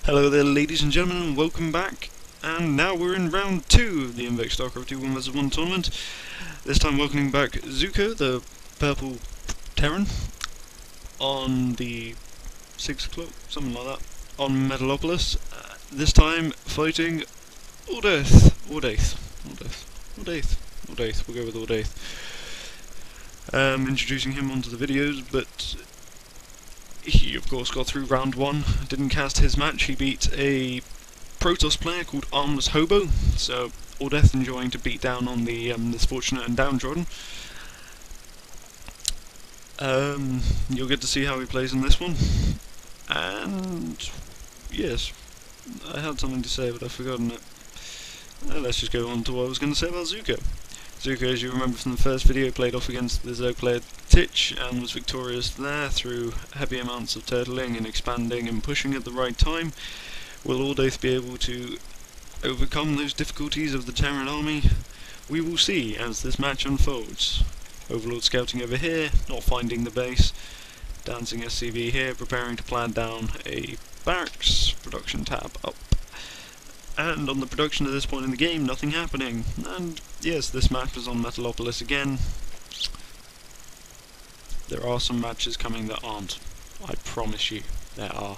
Hello there, ladies and gentlemen, and welcome back. And now we're in round 2 of the Invex Starcraft 2 1 vs 1 tournament. This time welcoming back Zuko, the purple Terran, on the 6 o'clock, something like that, on Metalopolis. This time fighting Ordeyth. Ordeyth. We'll go with Ordeyth. Introducing him onto the videos, but he of course got through round 1, didn't cast his match. He beat a Protoss player called Armless Hobo, so Ordeyth enjoying to beat down on the misfortunate and downtrodden. You'll get to see how he plays in this one. And yes, I had something to say but I've forgotten it. Let's just go on to what I was going to say about Zuko. Zuko, as you remember from the first video, played off against the Zerg player Titch and was victorious there through heavy amounts of turtling and expanding and pushing at the right time. Will Ordeyth be able to overcome those difficulties of the Terran army? We will see as this match unfolds. Overlord scouting over here, not finding the base. Dancing SCV here, preparing to plan down a barracks. Production tab up. And on the production at this point in the game, nothing happening. And yes, this match was on Metalopolis again. There are some matches coming that aren't. I promise you, there are.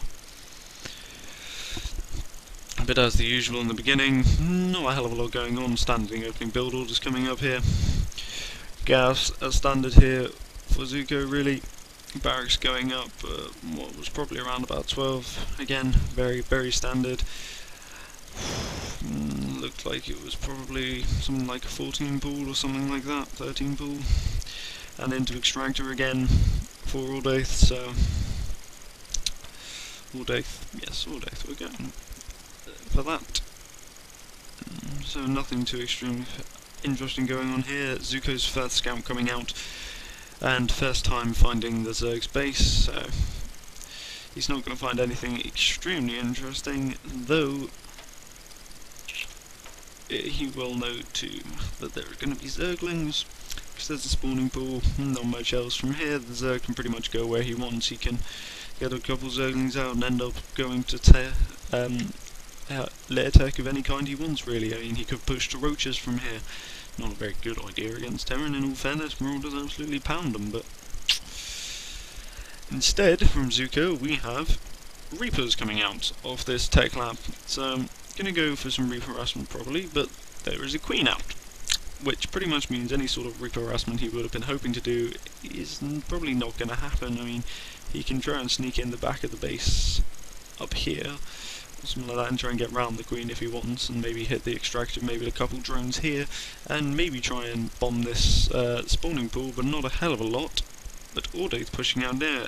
But as the usual in the beginning, not a hell of a lot going on. Standing opening build orders coming up here. Gas as standard here for Zuko, really. Barracks going up, what was probably around about 12. Again, very, very standard. Looked like it was probably something like a 14 pool or something like that, 13 pool. And into extractor again for Ordeyth, so Ordeyth, we're going for that. So nothing too extreme interesting going on here. Zuko's first scout coming out and first time finding the Zerg's base, so he's not going to find anything extremely interesting, though he will know too that there are going to be Zerglings, because there's a spawning pool, not much else from here. The Zerg can pretty much go where he wants. He can get a couple Zerglings out and end up going to lair tech of any kind he wants, really. I mean, he could push to roaches from here. Not a very good idea against Terran, in all fairness. Marauders absolutely pound them, but instead, from Zuko, we have Reapers coming out of this tech lab. So gonna go for some Reaper harassment probably, but there is a Queen out, which pretty much means any sort of Reaper harassment he would have been hoping to do is probably not gonna happen. I mean, he can try and sneak in the back of the base up here, or something like that, and try and get round the Queen if he wants, and maybe hit the extractor, maybe a couple drones here, and maybe try and bomb this spawning pool, but not a hell of a lot. But Ordeyth pushing out there,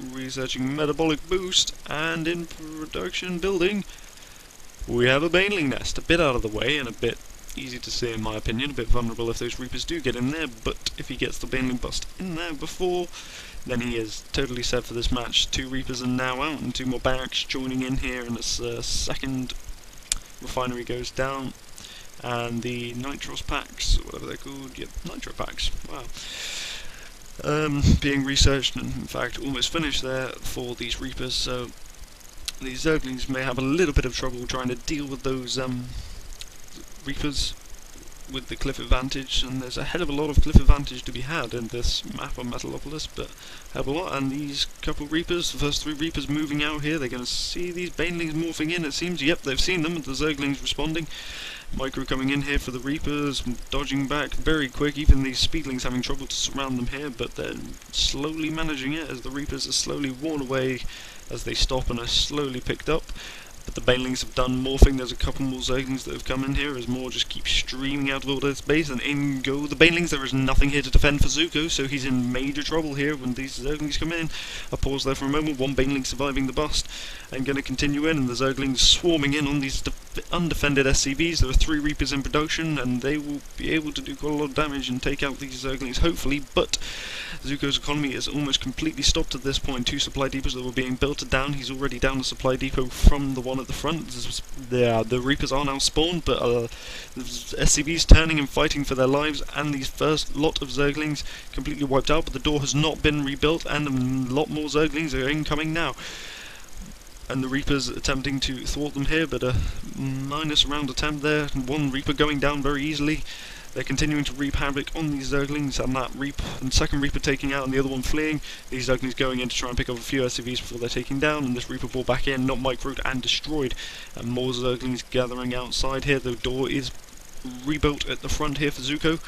researching metabolic boost, and in production building we have a Baneling nest, a bit out of the way and a bit easy to see in my opinion, a bit vulnerable if those Reapers do get in there, but if he gets the Baneling bust in there before, then he is totally set for this match. 2 Reapers are now out and 2 more barracks joining in here, and this second refinery goes down, and the Nitros packs, whatever they're called, yep, Nitro packs, wow. Being researched and in fact almost finished there for these Reapers, so these Zerglings may have a little bit of trouble trying to deal with those Reapers with the cliff advantage, and there's a hell of a lot of cliff advantage to be had in this map on Metalopolis, but hell of a lot. And these couple Reapers, the first 3 Reapers moving out here, they're going to see these Banelings morphing in, it seems. Yep, they've seen them, the Zerglings responding. Micro coming in here for the Reapers, dodging back very quick, even these Speedlings having trouble to surround them here, but they're slowly managing it as the Reapers are slowly worn away as they stop and are slowly picked up. But the Banelings have done morphing. There's a couple more Zerglings that have come in here as more just keep streaming out of Ordeyth's base, and in go the Banelings. There is nothing here to defend for Zuko, so he's in major trouble here when these Zerglings come in. A pause there for a moment, 1 Baneling surviving the bust, and going to continue in, and the Zerglings swarming in on these undefended SCVs. There are 3 Reapers in production, and they will be able to do quite a lot of damage and take out these Zerglings, hopefully, but Zuko's economy is almost completely stopped at this point. 2 supply depots that were being built are down. He's already down a supply depot from the one at the front. The Reapers are now spawned, but the SCVs turning and fighting for their lives, and these first lot of Zerglings completely wiped out, but the door has not been rebuilt, and a lot more Zerglings are incoming now. and the Reapers attempting to thwart them here, but a minus round attempt there. One Reaper going down very easily. They're continuing to reap havoc on these Zerglings, and that second Reaper taking out and the other one fleeing. These Zerglings going in to try and pick up a few SCVs before they're taken down, and this Reaper brought back in, not microed and destroyed. And more Zerglings gathering outside here. The door is rebuilt at the front here for Zuko,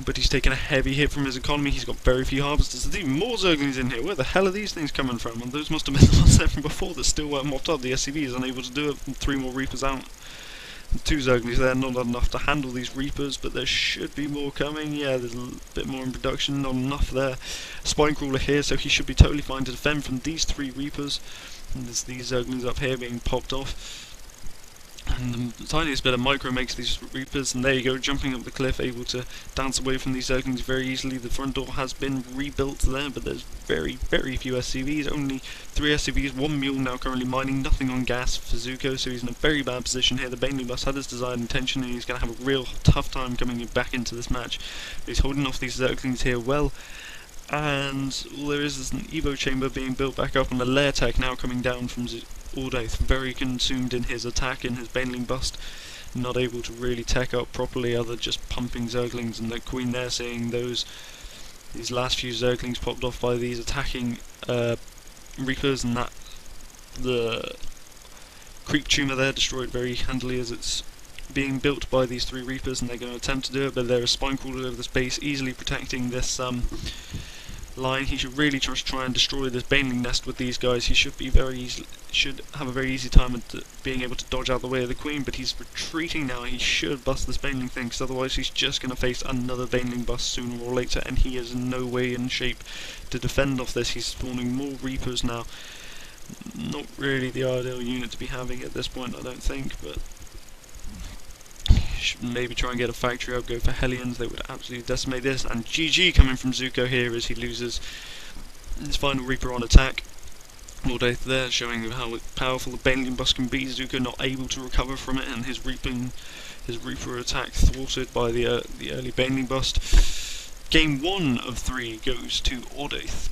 but he's taken a heavy hit from his economy. He's got very few harvesters. There's even more Zerglings in here. Where the hell are these things coming from? And those must have been the ones there from before that still weren't mopped up. The SCV is unable to do it. 3 more Reapers out. 2 Zerglings there, not enough to handle these Reapers, but there should be more coming. Yeah, there's a bit more in production, not enough there. Spine Crawler here, so he should be totally fine to defend from these 3 Reapers. And there's these Zerglings up here being popped off. And the tiniest bit of micro makes these Reapers, and there you go, jumping up the cliff, able to dance away from these Zerglings very easily. The front door has been rebuilt there, but there's very, very few SCVs, only 3 SCVs, 1 mule now currently mining, nothing on gas for Zuko, so he's in a very bad position here. The Baneling Bus had his desired intention, and he's going to have a real tough time coming back into this match. He's holding off these Zerglings here well, and all there is an Evo chamber being built back up, and a lair tech now coming down from Ordeyth, very consumed in his attack, in his Baneling Bust, not able to really tech up properly, other just pumping Zerglings, and the Queen there seeing these last few Zerglings popped off by these attacking Reapers, and that the creep tumor there destroyed very handily as it's being built by these 3 Reapers, and they're going to attempt to do it, but there is Spine Crawler over the space, easily protecting this line. He should really try and destroy this Baneling nest with these guys. He should have a very easy time at being able to dodge out the way of the Queen, but he's retreating now. He should bust this Baneling thing, because otherwise he's just going to face another Baneling bust sooner or later, and he is in no way in shape to defend off this. He's spawning more Reapers now. Not really the ideal unit to be having at this point, I don't think, but should maybe try and get a factory up, go for Hellions. They would absolutely decimate this, and GG coming from Zuko here as he loses his final Reaper on attack. Ordeyth there showing how powerful the Baneling Bust can be. Zuko not able to recover from it, and his Reaper attack thwarted by the early Baneling Bust. Game 1 of 3 goes to Ordeyth.